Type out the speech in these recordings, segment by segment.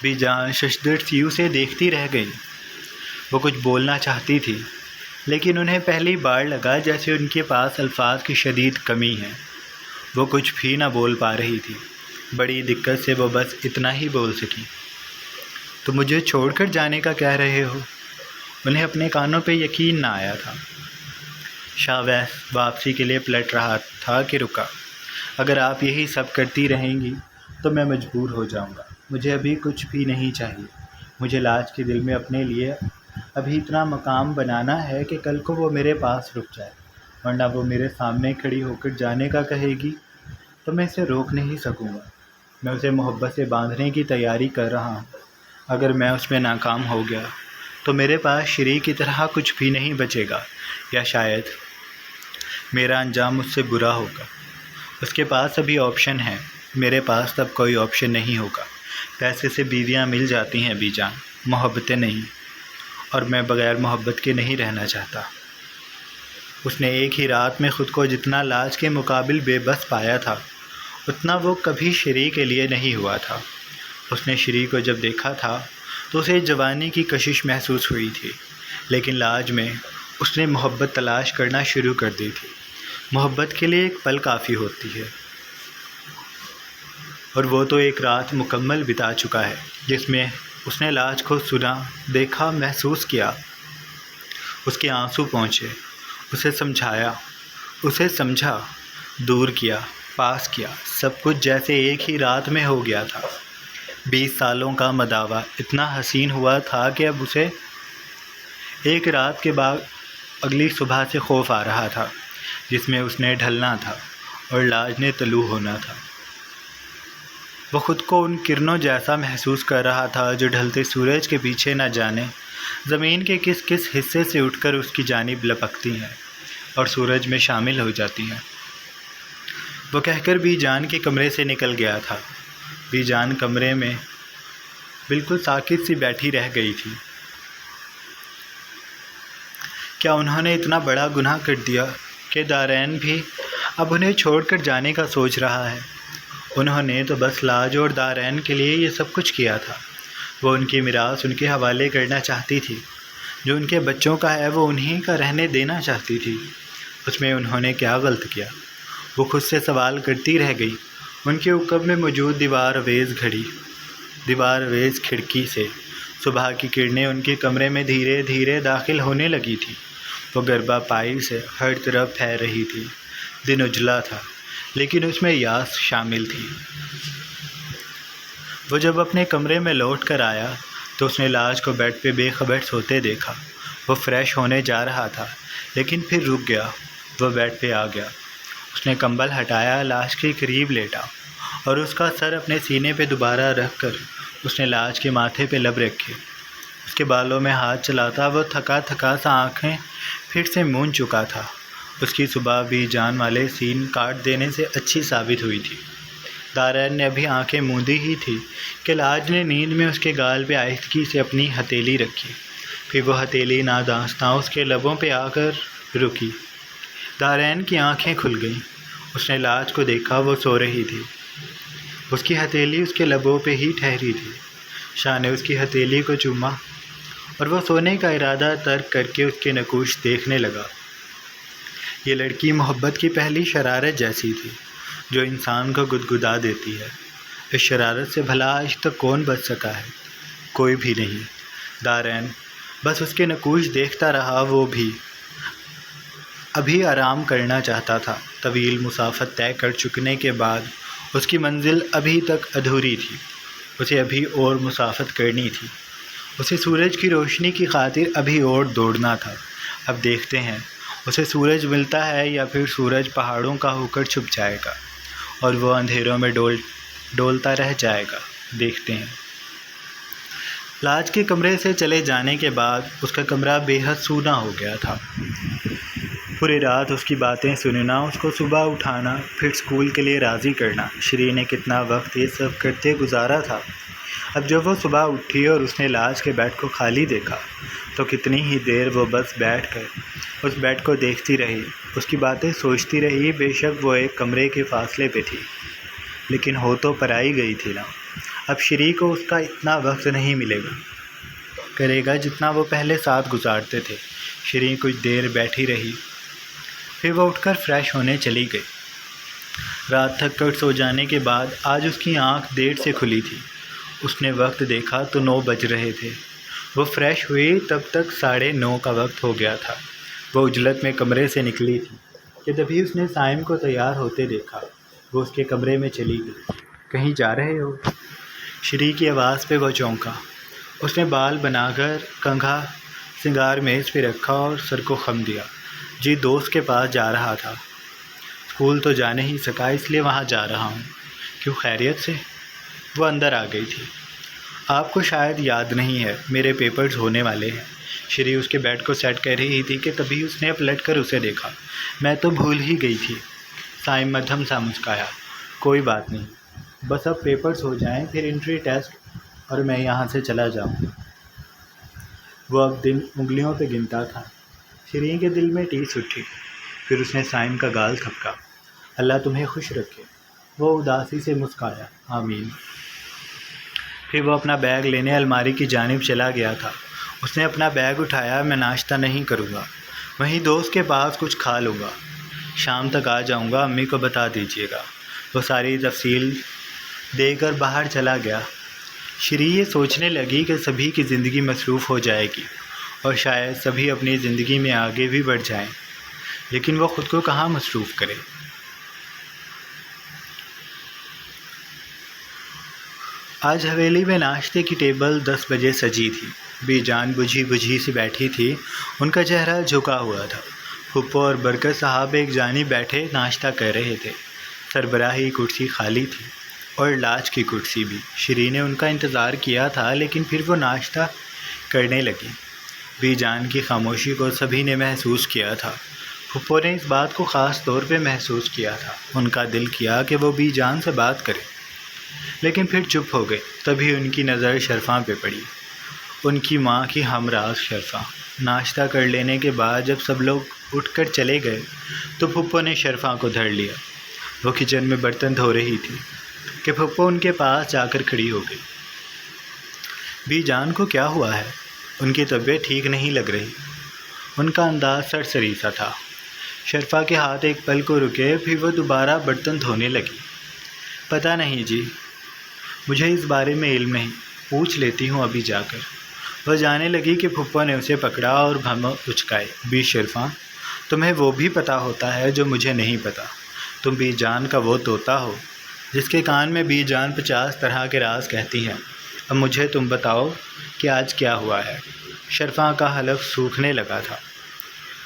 بھی جان ششدر سی اسے دیکھتی رہ گئی۔ وہ کچھ بولنا چاہتی تھی لیکن انہیں پہلی بار لگا جیسے ان کے پاس الفاظ کی شدید کمی ہے۔ وہ کچھ بھی نہ بول پا رہی تھی۔ بڑی دقت سے وہ بس اتنا ہی بول سکی، تو مجھے چھوڑ کر جانے کا کہہ رہے ہو؟ انہیں اپنے کانوں پہ یقین نہ آیا تھا۔ شاہ ویس واپسی کے لیے پلٹ رہا تھا کہ رکا۔ اگر آپ یہی سب کرتی رہیں گی تو میں مجبور ہو جاؤں گا۔ مجھے ابھی کچھ بھی نہیں چاہیے۔ مجھے لاج کے دل میں اپنے لیے ابھی اتنا مقام بنانا ہے کہ کل کو وہ میرے پاس رک جائے، ورنہ وہ میرے سامنے کھڑی ہو کر جانے کا کہے گی تو میں اسے روک نہیں سکوں گا۔ میں اسے محبت سے باندھنے کی تیاری کر رہا ہوں۔ اگر میں اس میں ناکام ہو گیا تو میرے پاس شریک کی طرح کچھ بھی نہیں بچے گا، یا شاید میرا انجام مجھ سے برا ہوگا۔ اس کے پاس ابھی آپشن ہے، میرے پاس تب کوئی آپشن نہیں ہوگا۔ پیسے سے بیویاں مل جاتی ہیں بی جان، محبتیں نہیں، اور میں بغیر محبت کے نہیں رہنا چاہتا۔ اس نے ایک ہی رات میں خود کو جتنا لاج کے مقابل بے بس پایا تھا اتنا وہ کبھی شری کے لیے نہیں ہوا تھا۔ اس نے شری کو جب دیکھا تھا تو اسے جوانی کی کشش محسوس ہوئی تھی، لیکن لاج میں اس نے محبت تلاش کرنا شروع کر دی تھی۔ محبت کے لیے ایک پل کافی ہوتی ہے، اور وہ تو ایک رات مکمل بتا چکا ہے جس میں اس نے لاج کو سنا، دیکھا، محسوس کیا۔ اس کے آنسو پہنچے، اسے سمجھا، دور کیا، پاس کیا، سب کچھ جیسے ایک ہی رات میں ہو گیا تھا۔ 20 سالوں کا مداوع اتنا حسین ہوا تھا کہ اب اسے ایک رات کے بعد اگلی صبح سے خوف آ رہا تھا جس میں اس نے ڈھلنا تھا اور لاج نے طلوع ہونا تھا۔ وہ خود کو ان کرنوں جیسا محسوس کر رہا تھا جو ڈھلتے سورج کے پیچھے نہ جانے زمین کے کس کس حصے سے اٹھ کر اس کی جانب لپکتی ہیں اور سورج میں شامل ہو جاتی ہیں۔ وہ کہہ کر بی جان کے کمرے سے نکل گیا تھا۔ بی جان کمرے میں بالکل ساکت سی بیٹھی رہ گئی تھی۔ کیا انہوں نے اتنا بڑا گناہ کر دیا کہ دارین بھی اب انہیں چھوڑ کر جانے کا سوچ رہا ہے؟ انہوں نے تو بس لاج اور دارین کے لیے یہ سب کچھ کیا تھا۔ وہ ان کی میراث ان کے حوالے کرنا چاہتی تھی، جو ان کے بچوں کا ہے وہ انہیں کا رہنے دینا چاہتی تھی۔ اس میں انہوں نے کیا غلط کیا؟ وہ خود سے سوال کرتی رہ گئی۔ ان کے عقب میں موجود دیوار ویز کھڑکی سے صبح کی کرنیں ان کے کمرے میں دھیرے دھیرے داخل ہونے لگی تھی۔ وہ گربا پائی سے ہر طرف پھیل رہی تھی۔ دن اجلا تھا لیکن اس میں یاس شامل تھی۔ وہ جب اپنے کمرے میں لوٹ کر آیا تو اس نے لاج کو بیڈ پہ بے خبر سوتے دیکھا۔ وہ فریش ہونے جا رہا تھا لیکن پھر رک گیا۔ وہ بیڈ پہ آ گیا۔ اس نے کمبل ہٹایا، لاج کے قریب لیٹا اور اس کا سر اپنے سینے پہ دوبارہ رکھ کر اس نے لاج کے ماتھے پہ لب رکھے۔ اس کے بالوں میں ہاتھ چلاتا وہ تھکا سا آنکھیں پھر سے مون چکا تھا۔ اس کی صبح بھی جان والے سین کاٹ دینے سے اچھی ثابت ہوئی تھی۔ دارین نے ابھی آنکھیں موندی ہی تھی کہ لاج نے نیند میں اس کے گال پہ آہستگی سے اپنی ہتھیلی رکھی۔ پھر وہ ہتھیلی نادانستہ اس کے لبوں پہ آ کر رکی۔ دارین کی آنکھیں کھل گئیں۔ اس نے لاج کو دیکھا، وہ سو رہی تھی۔ اس کی ہتھیلی اس کے لبوں پہ ہی ٹھہری تھی۔ شاہ نے اس کی ہتھیلی کو چوما اور وہ سونے کا ارادہ ترک کر کے اس کے نقوش دیکھنے لگا۔ یہ لڑکی محبت کی پہلی شرارت جیسی تھی جو انسان کو گدگدا دیتی ہے۔ اس شرارت سے بھلا آج تک کون بچ سکا ہے؟ کوئی بھی نہیں۔ دارین بس اس کے نقوش دیکھتا رہا۔ وہ بھی ابھی آرام کرنا چاہتا تھا۔ طویل مسافت طے کر چکنے کے بعد اس کی منزل ابھی تک ادھوری تھی۔ اسے ابھی اور مسافت کرنی تھی۔ اسے سورج کی روشنی کی خاطر ابھی اور دوڑنا تھا۔ اب دیکھتے ہیں اسے سورج ملتا ہے یا پھر سورج پہاڑوں کا ہو کر چھپ جائے گا اور وہ اندھیروں میں ڈولتا رہ جائے گا۔ دیکھتے ہیں۔ لاج کے کمرے سے چلے جانے کے بعد اس کا کمرہ بے حد سونا ہو گیا تھا۔ پوری رات اس کی باتیں سننا، اس کو صبح اٹھانا، پھر اسکول کے لیے راضی کرنا۔ شری نے کتنا وقت یہ سب کرتے گزارا تھا۔ اب جب وہ صبح اٹھی اور اس نے لاج کے بیڈ کو خالی دیکھا تو کتنی ہی دیر وہ بس بیٹھ کر اس بیڈ کو دیکھتی رہی، اس کی باتیں سوچتی رہی۔ بے شک وہ ایک کمرے کے فاصلے پہ تھی لیکن ہو تو پرائی گئی تھی نا۔ اب شری کو اس کا اتنا وقت نہیں کرے گا جتنا وہ پہلے ساتھ گزارتے تھے۔ شری کچھ دیر بیٹھی رہی، پھر وہ اٹھ کر فریش ہونے چلی گئی۔ رات تھک کر سو جانے کے بعد آج اس کی آنکھ دیر سے کھلی تھی۔ اس نے وقت دیکھا تو 9 بج رہے تھے۔ وہ فریش ہوئی تب تک 9:30 کا وقت ہو گیا تھا۔ وہ عجلت میں کمرے سے نکلی تھی کہ تبھی اس نے سائم کو تیار ہوتے دیکھا۔ وہ اس کے کمرے میں چلی گئی۔ کہیں جا رہے ہو؟ شری کی آواز پہ وہ چونکا۔ اس نے بال بنا کر کنگھا سنگار میز پہ رکھا اور سر کو خم دیا۔ جی دوست کے پاس جا رہا تھا۔ اسکول تو جا نہیں سکا اس لیے وہاں جا رہا ہوں۔ کیوں، خیریت سے؟ وہ اندر آ گئی تھی۔ آپ کو شاید یاد نہیں ہے، میرے پیپرز ہونے والے ہیں۔ شری اس کے بیڈ کو سیٹ کر رہی تھی کہ تبھی اس نے پلٹ کر اسے دیکھا۔ میں تو بھول ہی گئی تھی۔ سائم مدھم سا مسکرایا۔ کوئی بات نہیں، بس اب پیپرز ہو جائیں پھر انٹری ٹیسٹ اور میں یہاں سے چلا جاؤں۔ وہ اب دن انگلیوں پہ گنتا تھا۔ شری کے دل میں ٹیس اٹھی۔ پھر اس نے سائم کا گال تھپکا۔ اللہ تمہیں خوش رکھے۔ وہ اداسی سے مسکرایا۔ آمین۔ پھر وہ اپنا بیگ لینے الماری کی جانب چلا گیا تھا۔ اس نے اپنا بیگ اٹھایا۔ میں ناشتہ نہیں کروں گا، وہیں دوست کے پاس کچھ کھا لوں گا، شام تک آ جاؤں گا، امی کو بتا دیجیے گا۔ وہ ساری تفصیل دے کر باہر چلا گیا۔ شری یہ سوچنے لگی کہ سبھی کی زندگی مصروف ہو جائے گی اور شاید سبھی اپنی زندگی میں آگے بھی بڑھ جائیں، لیکن وہ خود کو کہاں مصروف کرے۔ آج حویلی میں ناشتے کی ٹیبل 10 بجے سجی تھی۔ بی جان بجھی سی بیٹھی تھی، ان کا چہرہ جھکا ہوا تھا۔ پھپھو اور برکت صاحب ایک جانب بیٹھے ناشتہ کر رہے تھے۔ سربراہی کرسی خالی تھی اور لاج کی کرسی بھی۔ شری نے ان کا انتظار کیا تھا لیکن پھر وہ ناشتہ کرنے لگی۔ بی جان کی خاموشی کو سبھی نے محسوس کیا تھا۔ پھپھو نے اس بات کو خاص طور پہ محسوس کیا تھا۔ ان کا دل کیا کہ وہ بی جان سے بات کرے، لیکن پھر چپ ہو گئے۔ تبھی ان کی نظر شرفاں پہ پڑی، ان کی ماں کی ہمراز شرفاں۔ ناشتہ کر لینے کے بعد جب سب لوگ اٹھ کر چلے گئے تو پھپھو نے شرفاں کو دھر لیا۔ وہ کچن میں برتن دھو رہی تھی کہ پھپھو ان کے پاس جا کر کھڑی ہو گئی۔ بی جان کو کیا ہوا ہے؟ ان کی طبیعت ٹھیک نہیں لگ رہی۔ ان کا انداز سرسری سا تھا۔ شرفا کے ہاتھ ایک پل کو رکے، پھر وہ دوبارہ برتن دھونے لگی۔ پتہ نہیں جی، مجھے اس بارے میں علم نہیں، پوچھ لیتی ہوں ابھی جا کر۔ وہ جانے لگی کہ پھپھو نے اسے پکڑا اور بھم اچکائے۔ بی شرفاں، تمہیں وہ بھی پتہ ہوتا ہے جو مجھے نہیں پتہ۔ تم بی جان کا وہ طوطا ہو جس کے کان میں بی جان 50 طرح کے راز کہتی ہیں۔ اب مجھے تم بتاؤ کہ آج کیا ہوا ہے۔ شرفاں کا حلق سوکھنے لگا تھا۔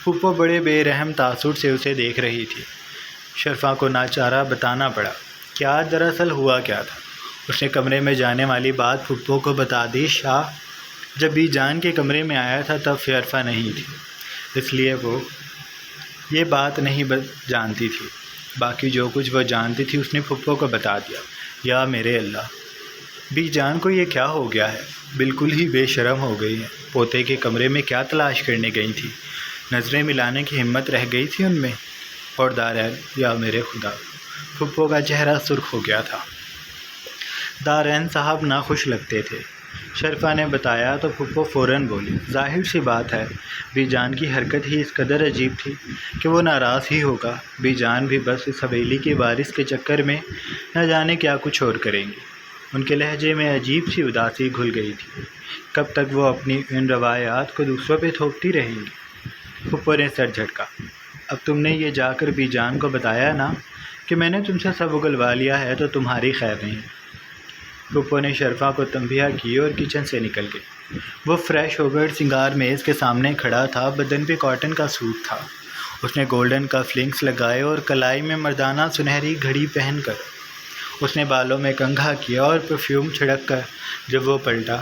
پھپھو بڑے بے رحم تاثر سے اسے دیکھ رہی تھی۔ شرفاں کو ناچارہ بتانا پڑا کہ آج دراصل ہوا کیا تھا۔ اس نے کمرے میں جانے والی بات پھپھو کو بتا دی۔ شاہ جب بی جان کے کمرے میں آیا تھا تب شرفا نہیں تھی، اس لیے وہ یہ بات نہیں جانتی تھی۔ باقی جو کچھ وہ جانتی تھی اس نے پھپھو کو بتا دیا۔ یا میرے اللہ، بی جان کو یہ کیا ہو گیا ہے؟ بالکل ہی بے شرم ہو گئی ہیں۔ پوتے کے کمرے میں کیا تلاش کرنے گئی تھی؟ نظریں ملانے کی ہمت رہ گئی تھی ان میں؟ اور دارین، یا میرے خدا، پھپھو کا چہرہ سرخ ہو گیا تھا۔ دارین صاحب ناخوش لگتے تھے، شرفا نے بتایا تو پھپھو فوراً بولی۔ ظاہر سی بات ہے، بی جان کی حرکت ہی اس قدر عجیب تھی کہ وہ ناراض ہی ہوگا۔ بی جان بھی بس اس حویلی کے وارث کے چکر میں نہ جانے کیا کچھ اور کریں گی۔ ان کے لہجے میں عجیب سی اداسی گھل گئی تھی۔ کب تک وہ اپنی ان روایات کو دوسروں پہ تھوپتی رہیں گی؟ پھپھو نے سر جھٹکا۔ اب تم نے یہ جا کر بی جان کو بتایا نا کہ میں نے تم سے سب اگلوا لیا ہے تو تمہاری خیر نہیں۔ پھپھو نے شرفا کو تنبیہ کی اور کچن سے نکل گئی۔ وہ فریش ہو کر سنگار میز کے سامنے کھڑا تھا۔ بدن پہ کاٹن کا سوٹ تھا۔ اس نے گولڈن کف لنکس لگائے اور کلائی میں مردانہ سنہری گھڑی پہن کر اس نے بالوں میں کنگھا کیا اور پرفیوم چھڑک کر جب وہ پلٹا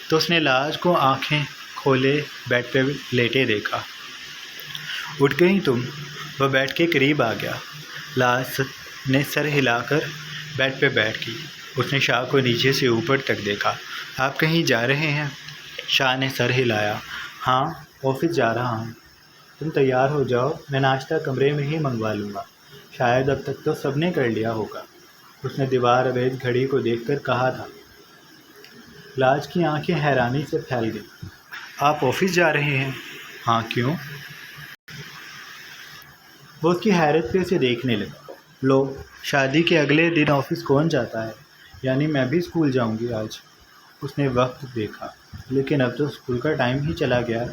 تو اس نے لاج کو آنکھیں کھولے بیڈ پہ لیٹے دیکھا۔ اٹھ گئی تم؟ وہ بیڈ کے قریب آ گیا۔ لاج نے سر ہلا کر بیڈ پہ بیٹھ گئی۔ اس نے شاہ کو نیچے سے اوپر تک دیکھا۔ آپ کہیں جا رہے ہیں؟ شاہ نے سر ہلایا۔ ہاں، آفس جا رہا ہوں۔ تم تیار ہو جاؤ، میں ناشتہ کمرے میں ہی منگوا لوں گا، شاید اب تک تو سب نے کر لیا ہوگا۔ اس نے دیوار اویز گھڑی کو دیکھ کر کہا تھا۔ لاج کی آنکھیں حیرانی سے پھیل گئی۔ آپ آفس جا رہے ہیں؟ ہاں، کیوں؟ وہ اس کی حیرت پہ اسے دیکھنے لگا۔ لو، شادی کے اگلے دن آفس کون جاتا ہے؟ یعنی میں بھی اسکول جاؤں گی آج۔ اس نے وقت دیکھا، لیکن اب تو اسکول کا ٹائم ہی چلا گیا۔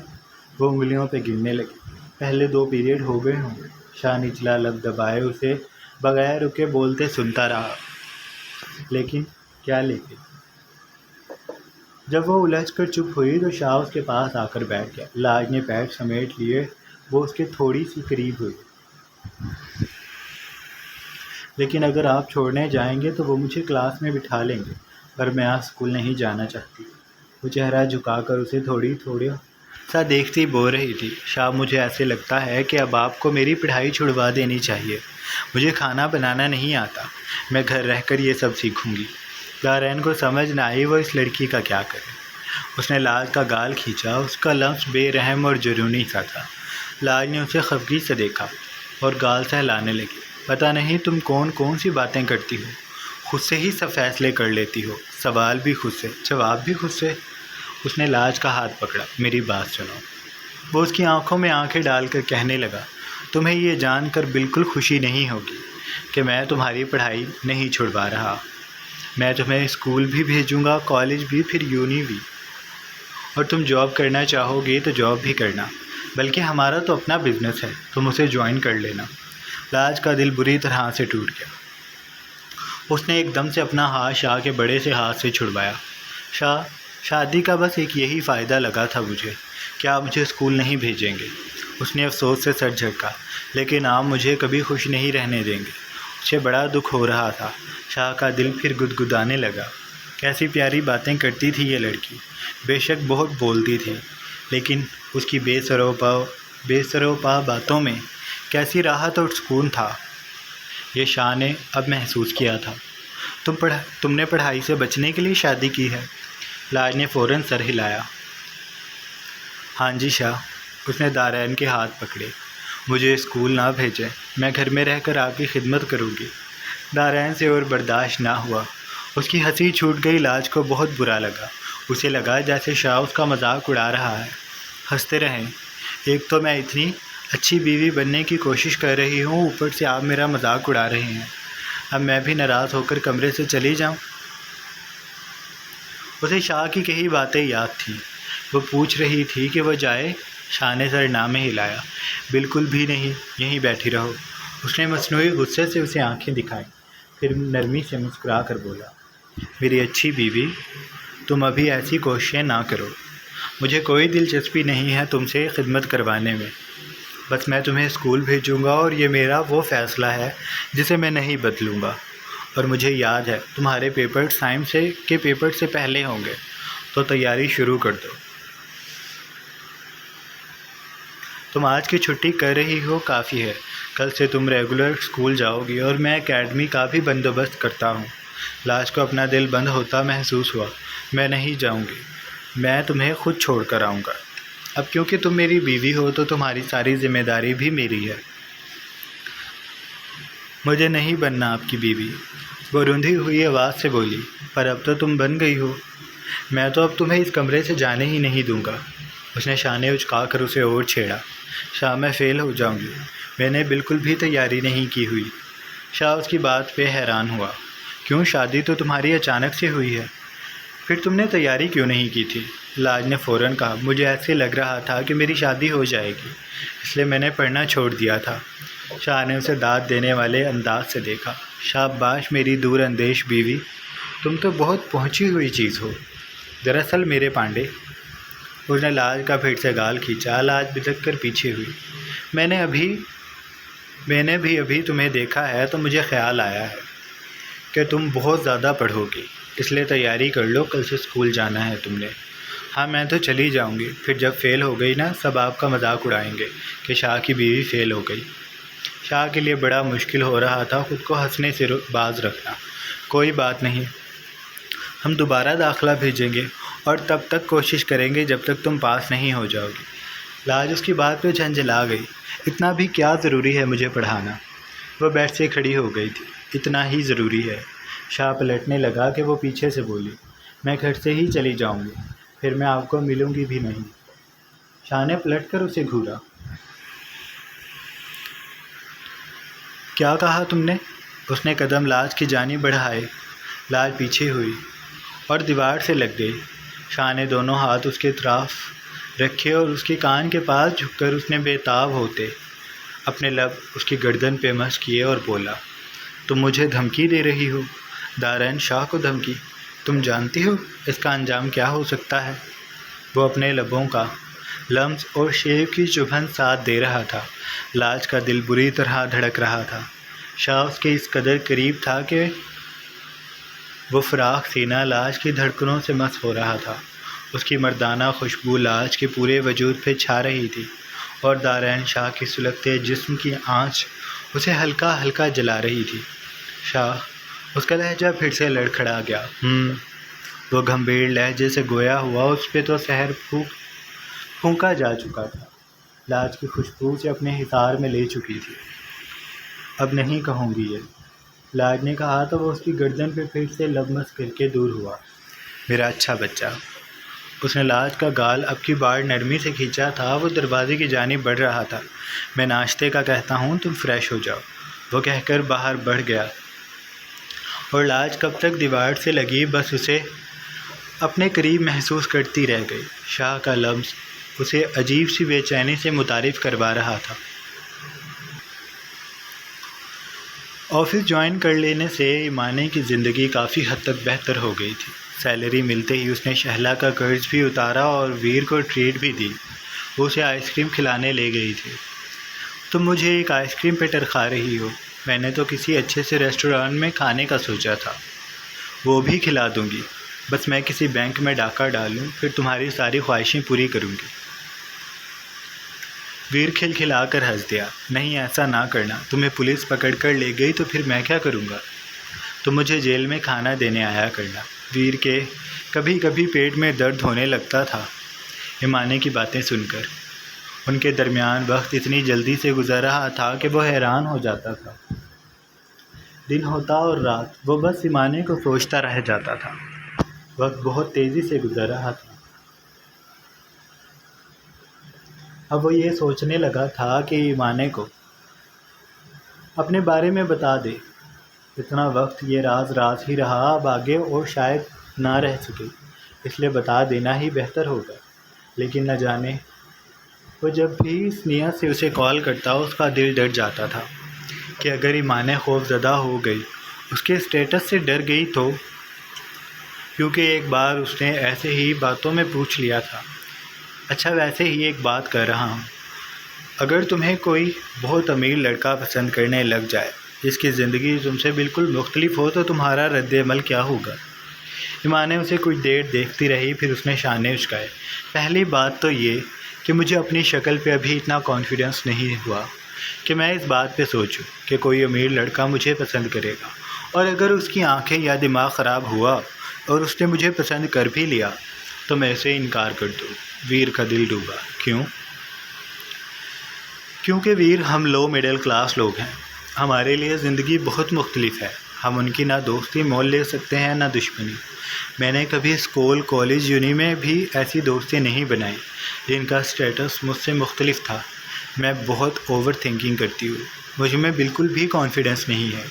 وہ انگلیوں پہ گننے لگی۔ پہلے 2 پیریڈ ہو گئے ہوں گے۔ شاہ نچلا لب دبائے اسے بغیر رکے بولتے سنتا رہا، لیکن کیا لیکن؟ جب وہ الجھ کر چپ ہوئی تو شاہ اس کے پاس آ کر بیٹھ گیا۔ لاج نے پیٹ سمیٹ لیے، وہ اس کے تھوڑی سی قریب ہوئی۔ لیکن اگر آپ چھوڑنے جائیں گے تو وہ مجھے کلاس میں بٹھا لیں گے، پر میں آج اسکول نہیں جانا چاہتی۔ وہ چہرہ جھکا کر اسے تھوڑا سا دیکھتی بول رہی تھی۔ شاہ، مجھے ایسے لگتا ہے کہ اب آپ کو میری پڑھائی چھڑوا دینی چاہیے۔ مجھے کھانا بنانا نہیں آتا، میں گھر رہ کر یہ سب سیکھوں گی۔ دارین کو سمجھ نہ آئی وہ اس لڑکی کا کیا کرے۔ اس نے لاج کا گال کھینچا، اس کا لفظ بے رحم اور جنونی سا تھا۔ لاج نے اسے خفگی سے دیکھا اور گال سہلانے لگی۔ پتہ نہیں تم کون سی باتیں کرتی ہو، خود سے ہی سب فیصلے کر لیتی ہو، سوال بھی خود سے، جواب بھی خود سے۔ اس نے لاج کا ہاتھ پکڑا۔ میری بات سنو۔ وہ اس کی آنکھوں میں آنکھیں ڈال کر کہنے لگا، تمہیں یہ جان کر بالکل خوشی نہیں ہوگی کہ میں تمہاری پڑھائی نہیں چھڑوا رہا۔ میں تمہیں اسکول بھی بھیجوں گا، کالج بھی، پھر یونی بھی، اور تم جاب کرنا چاہو گی تو جاب بھی کرنا، بلکہ ہمارا تو اپنا بزنس ہے، تم اسے جوائن کر لینا۔ لاج کا دل بری طرح سے ٹوٹ گیا۔ اس نے ایک دم سے اپنا ہاتھ شاہ کے بڑے سے ہاتھ سے چھڑوایا۔ شادی کا بس ایک یہی فائدہ لگا تھا مجھے کہ آپ مجھے اسکول نہیں بھیجیں گے۔ اس نے افسوس سے سر جھٹکا۔ لیکن آپ مجھے کبھی خوش نہیں رہنے دیں گے۔ اسے بڑا دکھ ہو رہا تھا۔ شاہ کا دل پھر گدگدانے لگا۔ کیسی پیاری باتیں کرتی تھی یہ لڑکی، بے شک بہت بولتی تھی، لیکن اس کی بے سر و پا باتوں میں کیسی راحت اور سکون تھا، یہ شاہ نے اب محسوس کیا تھا۔ تم نے پڑھائی سے بچنے کے لیے شادی کی ہے؟ لاج نے فوراً سر ہلایا۔ ہاں جی شاہ۔ اس نے دارین کے ہاتھ پکڑے۔ مجھے اسکول نہ بھیجیں، میں گھر میں رہ کر آپ کی خدمت کروں گی۔ دارین سے اور برداشت نہ ہوا۔ اس کی ہنسی چھوٹ گئی۔ لاج کو بہت برا لگا۔ اسے لگا جیسے شاہ اس کا مذاق اڑا رہا ہے۔ ہنستے رہیں، ایک تو میں اتنی اچھی بیوی بننے کی کوشش کر رہی ہوں، اوپر سے آپ میرا مذاق اڑا رہے ہیں۔ اب میں بھی ناراض ہو کر کمرے سے چلی جاؤں؟ اسے شاہ کی کئی باتیں یاد تھیں۔ وہ پوچھ رہی تھی کہ وہ جائے۔ شاہ نے سر نہ میں ہلایا۔ بالکل بھی نہیں، یہیں بیٹھی رہو۔ اس نے مصنوعی غصے سے اسے آنکھیں دکھائیں، پھر نرمی سے مسکرا کر بولا، میری اچھی بیوی، تم ابھی ایسی کوششیں نہ کرو۔ مجھے کوئی دلچسپی نہیں ہے تم سے خدمت کروانے میں۔ بس میں تمہیں اسکول بھیجوں گا اور یہ میرا وہ فیصلہ ہے جسے میں نہیں بدلوں گا۔ اور مجھے یاد ہے تمہارے پیپر سائنس کے پیپر سے پہلے ہوں گے، تو تیاری شروع کر دو۔ تم آج کی چھٹی کر رہی ہو کافی ہے، کل سے تم ریگولر اسکول جاؤ گی اور میں اکیڈمی کا بھی بندوبست کرتا ہوں۔ لاج کو اپنا دل بند ہوتا محسوس ہوا۔ میں نہیں جاؤں گی، میں تمہیں خود چھوڑ کر آؤں گا۔ اب کیونکہ تم میری بیوی ہو تو تمہاری ساری ذمہ داری بھی میری ہے۔ مجھے نہیں بننا آپ کی بیوی، وہ روندھی ہوئی آواز سے بولی، پر اب تو تم بن گئی ہو۔ میں تو اب تمہیں اس کمرے سے جانے ہی نہیں دوں گا۔ اس نے شانے اچکا کر اسے اور چھیڑا۔ شاہ، میں فیل ہو جاؤں گی، میں نے بالکل بھی تیاری نہیں کی ہوئی۔ شاہ اس کی بات پہ حیران ہوا۔ کیوں، شادی تو تمہاری اچانک سے ہوئی ہے، پھر تم نے تیاری کیوں نہیں کی تھی؟ لاج نے فوراً کہا، مجھے ایسے لگ رہا تھا کہ میری شادی ہو جائے گی، اس لیے میں نے پڑھنا چھوڑ دیا تھا۔ شاہ نے اسے داد دینے والے انداز سے دیکھا۔ شاباش میری دور اندیش بیوی، تم تو بہت پہنچی ہوئی چیز ہو۔ دراصل میرے پانڈے، اس نے لاج کا پھر سے گال کھینچا۔ لاج بھدک کر پیچھے ہوئی۔ میں نے بھی ابھی تمہیں دیکھا ہے تو مجھے خیال آیا ہے کہ تم بہت زیادہ پڑھو گی، اس لیے تیاری کر لو، کل سے اسکول جانا ہے تم نے۔ ہاں میں تو چلی جاؤں گی، پھر جب فیل ہو گئی نا سب آپ کا مذاق اڑائیں گے کہ شاہ کی بیوی فیل ہو گئی۔ شاہ کے لیے بڑا مشکل ہو رہا تھا خود کو ہنسنے سے باز رکھنا۔ کوئی بات نہیں، ہم دوبارہ داخلہ بھیجیں گے اور تب تک کوشش کریں گے جب تک تم پاس نہیں ہو جاؤ گی۔ لاج اس کی بات پہ جھنجھلا گئی۔ اتنا بھی کیا ضروری ہے مجھے پڑھانا؟ وہ بیٹھ سے کھڑی ہو گئی تھی۔ اتنا ہی ضروری ہے۔ شاہ پلٹنے لگا کہ وہ پیچھے سے بولی، میں گھر سے ہی چلی جاؤں گی، پھر میں آپ کو ملوں گی بھی نہیں۔ شاہ نے پلٹ کر اسے گھورا۔ کیا کہا تم نے؟ اس نے قدم لاج کی جانب بڑھائے۔ لاج پیچھے ہوئی اور دیوار سے لگ گئی۔ شاہ نے دونوں ہاتھ اس کے طرف رکھے اور اس کے کان کے پاس جھک کر اس نے بے تاب ہوتے اپنے لب اس کی گردن پہ مس کیے اور بولا، تم مجھے دھمکی دے رہی ہو؟ دارین شاہ کو دھمکی؟ تم جانتی ہو اس کا انجام کیا ہو سکتا ہے؟ وہ اپنے لبوں کا لمس اور شیو کی چبھن ساتھ دے رہا تھا۔ لاج کا دل بری طرح دھڑک رہا تھا۔ شاہ اس کے اس قدر قریب تھا کہ وہ فراخ سینہ لاج کی دھڑکنوں سے مس ہو رہا تھا۔ اس کی مردانہ خوشبو لاج کے پورے وجود پہ چھا رہی تھی اور دارین شاہ کی سلگتے جسم کی آنچ اسے ہلکا ہلکا جلا رہی تھی۔ شاہ، اس کا لہجہ پھر سے لڑکھڑا گیا۔ وہ گھمبیر لہجے سے گویا ہوا اس پہ تو سحر پھونکا جا چکا تھا، لاج کی خوشبو سے اپنے حصار میں لے چکی تھی۔ اب نہیں کہوں گی یہ، لاج نے کہا تو وہ اس کی گردن پہ پھر سے لبمس کر کے دور ہوا۔ میرا اچھا بچہ۔ اس نے لاج کا گال اب کی بار نرمی سے کھینچا تھا۔ وہ دروازے کی جانب بڑھ رہا تھا۔ میں ناشتے کا کہتا ہوں، تم فریش ہو جاؤ، وہ کہہ کر باہر بڑھ گیا اور لاج کب تک دیوار سے لگی بس اسے اپنے قریب محسوس کرتی رہ گئی۔ شاہ کا لمس اسے عجیب سی بے چینی سے متعارف کروا رہا تھا۔ آفس جوائن کر لینے سے ایمانے کی زندگی کافی حد تک بہتر ہو گئی تھی۔ سیلری ملتے ہی اس نے شہلا کا قرض بھی اتارا اور ویر کو ٹریٹ بھی دی۔ وہ اسے آئس کریم کھلانے لے گئی تھی۔ تم مجھے ایک آئس کریم پہ ٹرخا رہی ہو؟ میں نے تو کسی اچھے سے ریسٹورانٹ میں کھانے کا سوچا تھا۔ وہ بھی کھلا دوں گی، بس میں کسی بینک میں ڈاکہ ڈالوں، پھر تمہاری ساری خواہشیں پوری کروں گی۔ ویر کھلکھلا کر ہنس دیا۔ نہیں، ایسا نہ کرنا، تمہیں پولیس پکڑ کر لے گئی تو پھر میں کیا کروں گا؟ تم مجھے جیل میں کھانا دینے آیا کرنا۔ ویر کے کبھی کبھی پیٹ میں درد ہونے لگتا تھا ایمانے کی باتیں سن کر۔ ان کے درمیان وقت اتنی جلدی سے گزر رہا تھا کہ وہ حیران ہو جاتا تھا۔ دن ہوتا اور رات، وہ بس ایمانے کو سوچتا رہ جاتا تھا۔ وقت بہت تیزی سے گزر رہا تھا۔ اب وہ یہ سوچنے لگا تھا کہ ایمانے کو اپنے بارے میں بتا دے۔ اتنا وقت یہ راز راز ہی رہا، اب آگے اور شاید نہ رہ سکے، اس لیے بتا دینا ہی بہتر ہوگا۔ لیکن نہ جانے، وہ جب بھی اس نیت سے اسے کال کرتا اس کا دل ڈر جاتا تھا کہ اگر ایمانے خوف زدہ ہو گئی، اس کے اسٹیٹس سے ڈر گئی تو، کیونکہ ایک بار اس نے ایسے ہی باتوں میں پوچھ لیا تھا۔ اچھا، ویسے ہی ایک بات کر رہا ہوں، اگر تمہیں کوئی بہت امیر لڑکا پسند کرنے لگ جائے جس کی زندگی تم سے بالکل مختلف ہو تو تمہارا رد عمل کیا ہوگا؟ ایمانے اسے کچھ دیر دیکھتی رہی، پھر اس نے شانے اچکائے۔ پہلی بات تو یہ کہ مجھے اپنی شکل پہ ابھی اتنا کانفیڈنس نہیں ہوا کہ میں اس بات پہ سوچوں کہ کوئی امیر لڑکا مجھے پسند کرے گا، اور اگر اس کی آنکھیں یا دماغ خراب ہوا اور اس نے مجھے پسند کر بھی لیا تو میں اسے انکار کر دوں۔ ویر کا دل ڈوبا۔ کیوں؟ کیونکہ ویر، ہم لو مڈل کلاس لوگ ہیں، ہمارے لیے زندگی بہت مختلف ہے۔ ہم ان کی نہ دوستی مول لے سکتے ہیں نہ دشمنی۔ میں نے کبھی اسکول، کالج، یونی میں بھی ایسی دوستی نہیں بنائی جن کا اسٹیٹس مجھ سے مختلف تھا۔ میں بہت اوور تھنکنگ کرتی ہوں، مجھ میں بالکل بھی کانفیڈنس نہیں ہے۔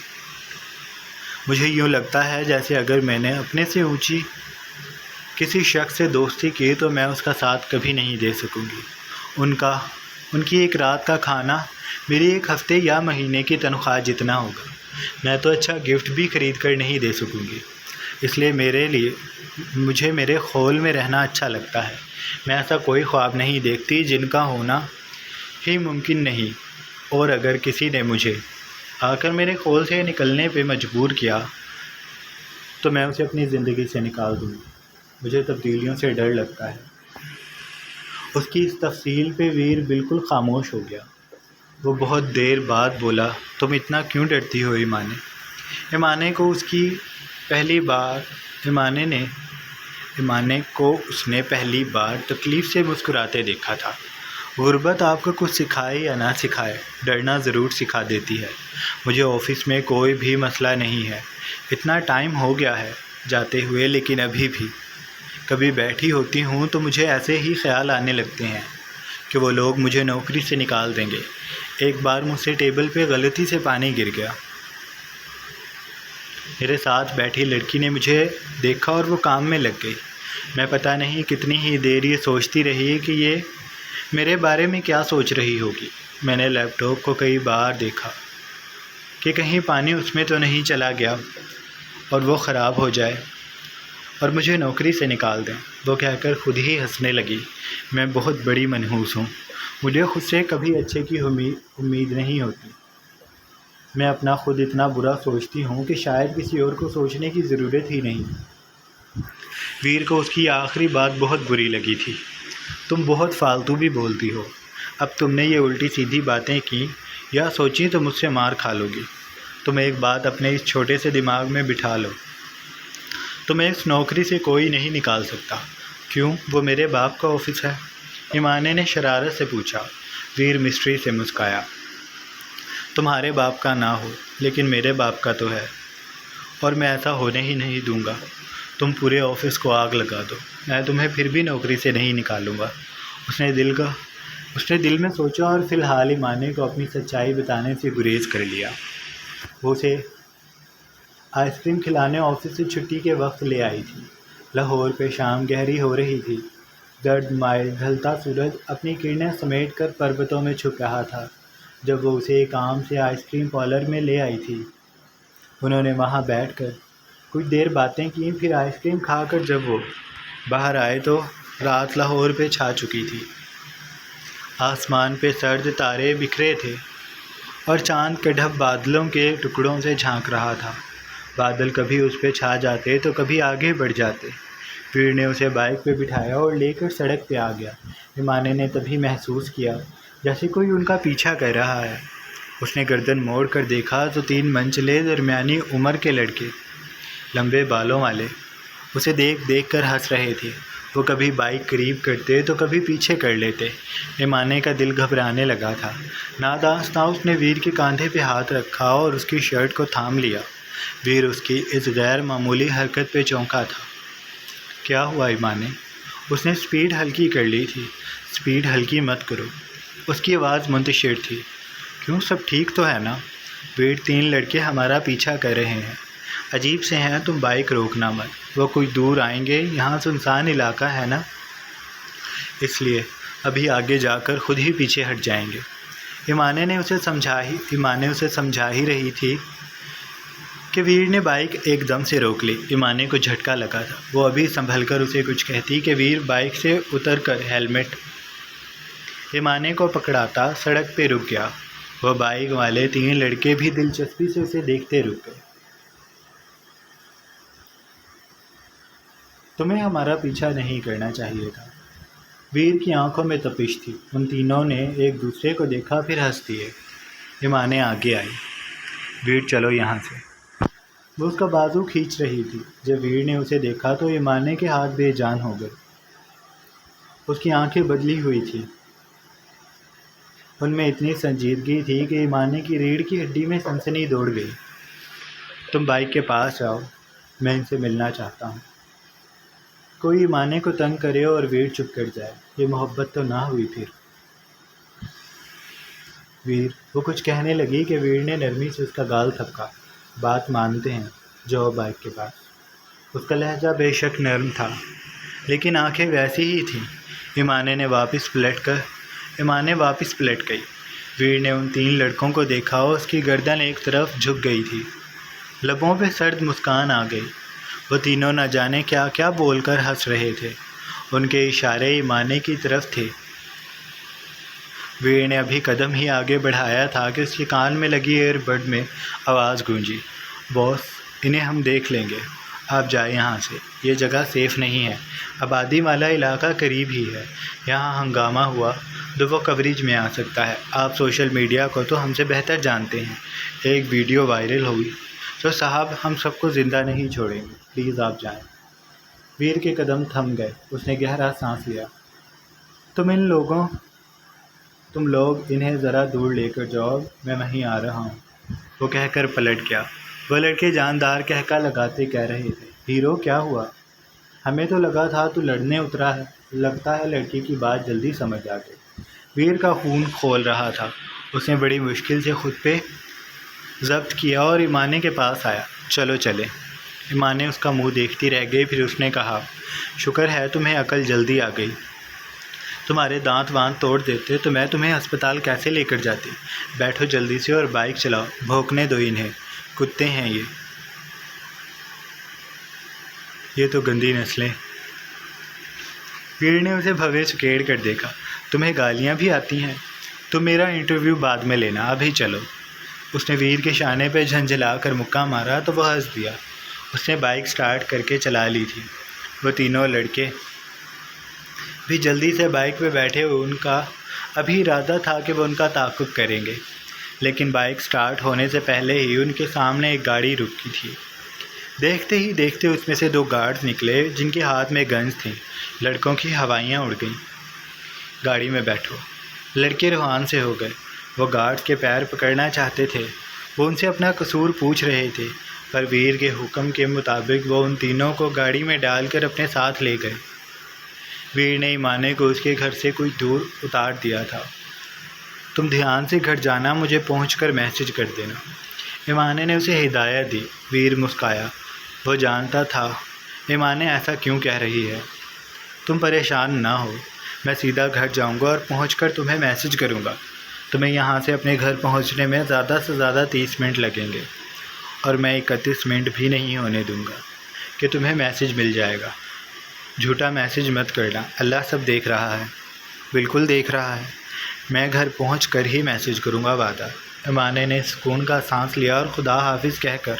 مجھے یوں لگتا ہے جیسے اگر میں نے اپنے سے اونچی کسی شخص سے دوستی کی تو میں اس کا ساتھ کبھی نہیں دے سکوں گی۔ ان کی ایک رات کا کھانا میری ایک ہفتے یا مہینے کی تنخواہ جتنا ہوگا۔ میں تو اچھا گفٹ بھی خرید کر نہیں دے سکوں گی۔ اس لیے مجھے میرے خول میں رہنا اچھا لگتا ہے۔ میں ایسا کوئی خواب نہیں دیکھتی جن کا ہونا ہی ممکن نہیں، اور اگر کسی نے مجھے آ کر میرے خول سے نکلنے پہ مجبور کیا تو میں اسے اپنی زندگی سے نکال دوں گی۔ مجھے تبدیلیوں سے ڈر لگتا ہے۔ اس کی اس تفصیل پہ ویر بالکل خاموش ہو گیا۔ وہ بہت دیر بعد بولا، تم اتنا کیوں ڈرتی ہو ایمانے؟ ایمانے کو اس نے پہلی بار تکلیف سے مسکراتے دیکھا تھا۔ غربت آپ کو کچھ سکھائے یا نہ سکھائے، ڈرنا ضرور سکھا دیتی ہے۔ مجھے آفس میں کوئی بھی مسئلہ نہیں ہے، اتنا ٹائم ہو گیا ہے، جاتے ہوئے، لیکن ابھی بھی کبھی بیٹھی ہوتی ہوں تو مجھے ایسے ہی خیال آنے لگتے ہیں کہ وہ لوگ مجھے نوکری سے نکال دیں گے۔ ایک بار مجھ سے ٹیبل پہ غلطی سے پانی گر گیا۔ میرے ساتھ بیٹھی لڑکی نے مجھے دیکھا اور وہ کام میں لگ گئی۔ میں پتہ نہیں کتنی ہی دیر یہ سوچتی رہی کہ یہ میرے بارے میں کیا سوچ رہی ہوگی۔ میں نے لیپ ٹاپ کو کئی بار دیکھا کہ کہیں پانی اس میں تو نہیں چلا گیا اور وہ خراب ہو جائے اور مجھے نوکری سے نکال دیں۔ وہ کہہ کر خود ہی ہنسنے لگی۔ میں بہت بڑی منحوس ہوں، مجھے خود سے کبھی اچھے کی امید نہیں ہوتی۔ میں اپنا خود اتنا برا سوچتی ہوں کہ شاید کسی اور کو سوچنے کی ضرورت ہی نہیں۔ ویر کو اس کی آخری بات بہت بری لگی تھی۔ تم بہت فالتو بھی بولتی ہو، اب تم نے یہ الٹی سیدھی باتیں کی یا سوچی تو مجھ سے مار کھا لو گی۔ تم ایک بات اپنے اس چھوٹے سے دماغ میں بٹھا لو، تمہیں اس نوکری سے کوئی نہیں نکال سکتا۔ کیوں؟ وہ میرے باپ کا آفس ہے، ایمانے نے شرارت سے پوچھا۔ ویر مسٹری سے مسکرایا۔ تمہارے باپ کا نہ ہو لیکن میرے باپ کا تو ہے، اور میں ایسا ہونے ہی نہیں دوں گا۔ تم پورے آفس کو آگ لگا دو، میں تمہیں پھر بھی نوکری سے نہیں نکالوں گا۔ اس نے دل میں سوچا اور فی الحال ایمانے کو اپنی سچائی بتانے سے گریز کر لیا۔ وہ اسے آئس کریم کھلانے آفس سے چھٹی کے وقت لے آئی تھی۔ لاہور پہ شام گہری ہو رہی تھی۔ زرد مائل ڈھلتا سورج اپنی کرنیں سمیٹ کر پروتوں میں چھپ رہا تھا جب وہ اسے کام سے آئس کریم پارلر میں لے آئی تھی۔ انہوں نے وہاں بیٹھ کر کچھ دیر باتیں کیں، پھر آئس کریم کھا کر جب وہ باہر آئے تو رات لاہور پہ چھا چکی تھی۔ آسمان پہ سرد تارے بکھرے تھے اور چاند کڈھب بادلوں کے ٹکڑوں سے جھانک رہا تھا۔ بادل کبھی اس پہ چھا جاتے تو کبھی آگے بڑھ جاتے۔ ویر نے اسے بائک پہ بٹھایا اور لے کر سڑک پہ آ گیا۔ ایمانے نے تبھی محسوس کیا جیسے کوئی ان کا پیچھا کر رہا ہے۔ اس نے گردن موڑ کر دیکھا تو 3 منچلے درمیانی عمر کے لڑکے، لمبے بالوں والے، اسے دیکھ کر ہنس رہے تھے۔ وہ کبھی بائک قریب کرتے تو کبھی پیچھے کر لیتے۔ ایمانے کا دل گھبرانے لگا تھا۔ نادانستہ اس نے ویر کے کاندھے پہ ہاتھ رکھا اور اس کی شرٹ کو تھام لیا۔ ویر اس کی اس غیر معمولی حرکت پہ چونکا تھا۔ کیا ہوا ایمانے؟ اس نے سپیڈ ہلکی کر لی تھی۔ سپیڈ ہلکی مت کرو، اس کی آواز منتشر تھی۔ کیوں، سب ٹھیک تو ہے نا؟ ویر 3 لڑکے ہمارا پیچھا کر رہے ہیں، عجیب سے ہیں، تم بائک روکنا مت، وہ کچھ دور آئیں گے، یہاں سنسان علاقہ ہے نا، اس لیے ابھی آگے جا کر خود ہی پیچھے ہٹ جائیں گے۔ ایمانے اسے سمجھا ہی رہی تھی کہ ویر نے بائک ایک دم سے روک لی۔ ایمانے کو جھٹکا لگا تھا۔ وہ ابھی سنبھل کر اسے کچھ کہتی کہ ویر بائک سے اتر کر ہیلمٹ ایمانے کو پکڑاتا سڑک پہ رک گیا۔ وہ بائک والے 3 لڑکے بھی دلچسپی سے اسے دیکھتے رک گئے۔ تمہیں ہمارا پیچھا نہیں کرنا چاہیے تھا۔ ویر کی آنکھوں میں تپش تھی۔ ان تینوں نے ایک دوسرے کو دیکھا، پھر ہنس دیے۔ ایمانے آگے آئی۔ ویر چلو یہاں سے۔ وہ اس کا بازو کھینچ رہی تھی۔ جب ویر نے اسے دیکھا تو ایمانے کے ہاتھ بے جان ہو گئے۔ اس کی آنکھیں بدلی ہوئی تھیں، ان میں اتنی سنجیدگی تھی کہ ایمانے کی ریڑھ کی ہڈی میں سنسنی دوڑ گئی۔ تم بائک کے پاس جاؤ، میں ان سے ملنا چاہتا ہوں۔ کوئی ایمانے کو تنگ کرے اور ویر چپ کر جائے، یہ محبت تو نہ ہوئی پھر۔ ویر، وہ کچھ کہنے لگی کہ ویر نے نرمی سے اس کا گال تھپکا۔ بات مانتے ہیں، جاؤ بائک کے پاس۔ اس کا لہجہ بے شک نرم تھا، لیکن آنکھیں ویسی ہی تھیں۔ ایمانے واپس پلٹ گئی۔ ویر نے ان 3 لڑکوں کو دیکھا اور اس کی گردن ایک طرف جھک گئی تھی۔ لبوں پہ سرد مسکان آ گئی۔ وہ تینوں نہ جانے کیا کیا بول کر ہنس رہے تھے۔ ان کے اشارے ایمانے کی طرف تھے۔ ویر نے ابھی قدم ہی آگے بڑھایا تھا کہ اس کے کان میں لگی ایئر بڈ میں آواز گونجی، باس، انہیں ہم دیکھ لیں گے، آپ جائیں یہاں سے، یہ جگہ سیف نہیں ہے، آبادی والا علاقہ قریب ہی ہے، یہاں ہنگامہ ہوا تو وہ کوریج میں آ سکتا ہے، آپ سوشل میڈیا کو تو ہم سے بہتر جانتے ہیں، ایک ویڈیو وائرل ہوئی تو صاحب ہم سب کو زندہ نہیں چھوڑیں گے، پلیز آپ جائیں۔ ویر کے قدم تھم گئے۔ اس نے گہرا سانس لیا۔ تم لوگ انہیں ذرا دور لے کر جاؤ، میں وہیں آ رہا ہوں، وہ کہہ کر پلٹ گیا۔ وہ لڑکے جاندار کہکا لگاتے کہہ رہے تھے، ہیرو کیا ہوا؟ ہمیں تو لگا تھا تو لڑنے اترا ہے۔ لگتا ہے لڑکی کی بات جلدی سمجھ آ گئی۔ ویر کا خون کھول رہا تھا۔ اس نے بڑی مشکل سے خود پہ ضبط کیا اور ایمانے کے پاس آیا۔ چلو چلے۔ ایمانے اس کا منہ دیکھتی رہ گئی، پھر اس نے کہا، شکر ہے تمہیں عقل جلدی آ گئی۔ تمہارے دانت وانت توڑ دیتے تو میں تمہیں ہسپتال کیسے لے کر جاتی؟ بیٹھو جلدی سے اور بائک چلاؤ، بھونکنے دو انہیں، کتے ہیں یہ تو گندی نسلیں۔ ویر نے اسے بھوے چکیڑ کر دیکھا۔ تمہیں گالیاں بھی آتی ہیں؟ تم میرا انٹرویو بعد میں لینا، ابھی چلو۔ اس نے ویر کے شانے پہ جھنجھلا کر مکہ مارا تو وہ ہنس دیا۔ اس نے بائک سٹارٹ کر کے چلا لی تھی۔ وہ تینوں لڑکے بھی جلدی سے بائک پہ بیٹھے ہوئے، ان کا ابھی ارادہ تھا کہ وہ ان کا تعاقب کریں گے، لیکن بائک سٹارٹ ہونے سے پہلے ہی ان کے سامنے ایک گاڑی رکی تھی۔ دیکھتے ہی دیکھتے اس میں سے 2 گارڈز نکلے جن کے ہاتھ میں گنز تھیں۔ لڑکوں کی ہوائیاں اڑ گئیں۔ گاڑی میں بیٹھو۔ لڑکے روحان سے ہو گئے۔ وہ گارڈز کے پیر پکڑنا چاہتے تھے، وہ ان سے اپنا قصور پوچھ رہے تھے، پر ویر کے حکم کے مطابق وہ ان تینوں کو گاڑی میں ڈال کر اپنے ساتھ لے گئے۔ ویر نے ایمانے کو اس کے گھر سے کچھ دور اتار دیا تھا۔ تم دھیان سے گھر جانا، مجھے پہنچ کر میسج کر دینا۔ ایمانے نے اسے ہدایت دی۔ ویر مسکرایا۔ وہ جانتا تھا ایمانے ایسا کیوں کہہ رہی ہے۔ تم پریشان نہ ہو، میں سیدھا گھر جاؤں گا اور پہنچ کر تمہیں میسج کروں گا۔ تمہیں یہاں سے اپنے گھر پہنچنے میں زیادہ سے زیادہ 30 منٹ لگیں گے، اور میں 31 منٹ بھی نہیں ہونے دوں گا کہ تمہیں میسج مل جائے گا۔ جھوٹا میسج مت کرنا، اللہ سب دیکھ رہا ہے۔ بالکل دیکھ رہا ہے، میں گھر پہنچ کر ہی میسج کروں گا، وعدہ۔ ایمانے نے سکون کا سانس لیا اور خدا حافظ کہہ کر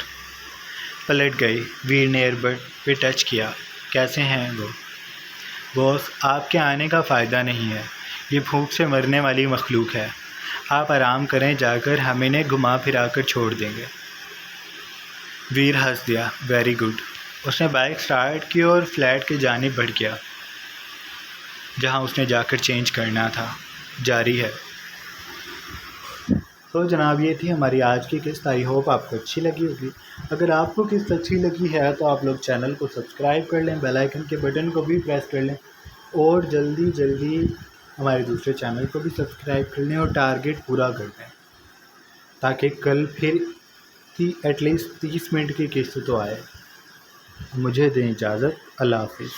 پلٹ گئی۔ ویر نے ایئر بڈ پہ ٹچ کیا۔ کیسے ہیں وہ؟ بوس، آپ کے آنے کا فائدہ نہیں ہے، یہ بھوک سے مرنے والی مخلوق ہے۔ آپ آرام کریں جا کر، ہم انہیں گھما پھرا کر چھوڑ دیں گے۔ ویر ہنس دیا۔ Very good. اس نے بائک سٹارٹ کی اور فلیٹ کی جانب بڑھ گیا، جہاں اس نے جا کر چینج کرنا تھا۔ جاری ہے۔ تو جناب یہ تھی ہماری آج کی قسط۔ آئی ہوپ آپ کو اچھی لگی ہوگی۔ اگر آپ کو قسط اچھی لگی ہے تو آپ لوگ چینل کو سبسکرائب کر لیں، بیل آئیکن کے بٹن کو بھی پریس کر لیں، اور جلدی ہمارے دوسرے چینل کو بھی سبسکرائب کر لیں اور ٹارگٹ پورا کر دیں، تاکہ کل پھر ایٹ لیسٹ 30 منٹ کی قسط تو آئے۔ مجھے دیں اجازت۔ اللہ حافظ۔